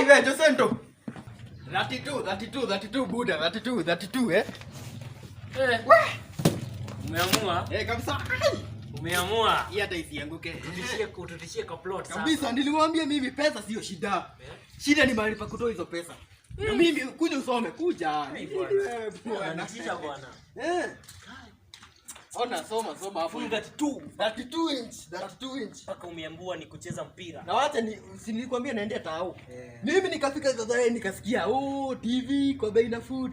wewe Josento. 32 Buda, 32 eh. Umeamua? Kabisa. Umeamua? Hii hata isianguke. Tutishie kwa plot sasa. Kabisa nilimwambia mimi pesa sio shida. Shida ni mahali pa kutoa hizo pesa. Na mimi kuja usome, kuja. Anatisha bwana. Ona soma hapo. 32 inch. Paka umeambua ni kucheza mpira. Na wacha nilikwambia naendea tao. Mimi nikafika hizo zae nikasikia TV kwa bei nafuu,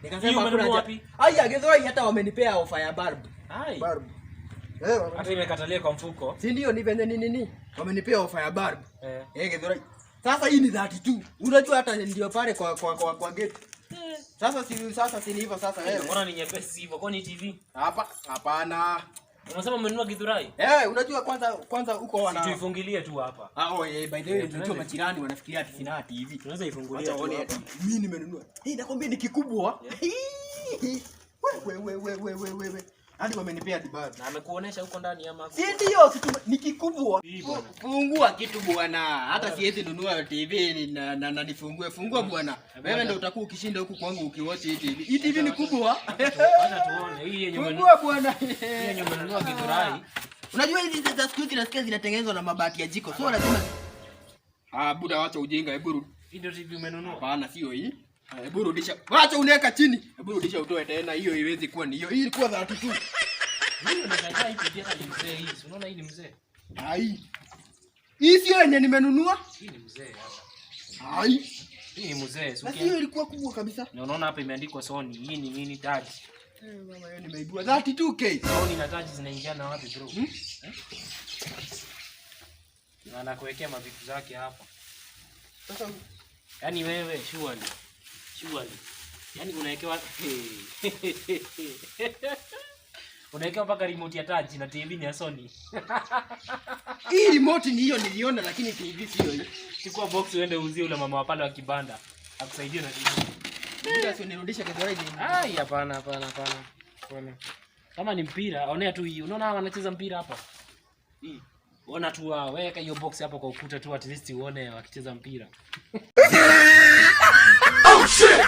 Nikasema hakuna wapi? Haya Githurai hata wamenipea ofa ya bulb. Bulb. Hata imekatalia kwa mfuko. Si ndio ni venye nini? Wamenipea ofa ya bulb. Githurai. Sasa hii ni 32. Unajua hata ndio pale kwa gate. Sasa si hivyo sasa wewe. Mbona ni nyepesi hivyo? Kwani TV? Hapana. Unasema umenunua Githurai? Unajua kwanza uko wana. Tuifungilie tu hapa. By the way, tunajua majirani wanafikiria ati sina TV. Tunaweza ifungulia tu hapa. Mimi nimenunua. Nakwambia ni kikubwa. Wewe. Hadi wamenipea dibad. Na amekuonesha huko ndani ama? Si ndio kitu ni kikubwa. Fungua kitu bwana. Hata siwezi nunua TV na fungua bwana. Wewe ndio utakuwa ukishinda huku kwangu ukiwatch hii TV. Hii TV ni kubwa. Acha tuone. Hii yenye fungua bwana. Hii yenye umenunua Githurai. Unajua hizi za siku hizi nasikia zinatengenezwa na mabati ya jiko. So lazima Buda wacha ujinga, hebu rudi. Hii ndio TV umenunua? Hapana, sio hii. Hebu rudisha. Wacha unaweka chini. Hebu rudisha utoe tena. Hiyo iwezi kuwa ni hiyo. Hii ilikuwa 32. Mimi nataka hii TV hata ni mzee hii. Unaona hii ni mzee? Hii sio yenye nimenunua? Hii ni mzee hapa. Hii ni mzee. Sio hiyo ilikuwa kubwa kabisa. Na unaona hapa imeandikwa Sony. Hii ni mini touch. Mama yeye nimeibua 32K. Sony na touch zinaingiana wapi bro? Na anakuwekea mavitu zake hapa. Sasa yaani wewe surely. Yaani unawekewa unawekewa mpaka remote ya touch na TV ni ya Sony. Hii remote ni hiyo niliona lakini TV sio hii. Chukua box uende uuzie ule mama wa pale wa kibanda. Akusaidie na TV. Bila sio nirudisha Githurai ni. Hapana. Bwana. Kama ni mpira, onea tu hii. Unaona wanacheza mpira hapa? Hii. Ona tu weka hiyo box hapo kwa ukuta tu at least uone wakicheza mpira. Oh shit!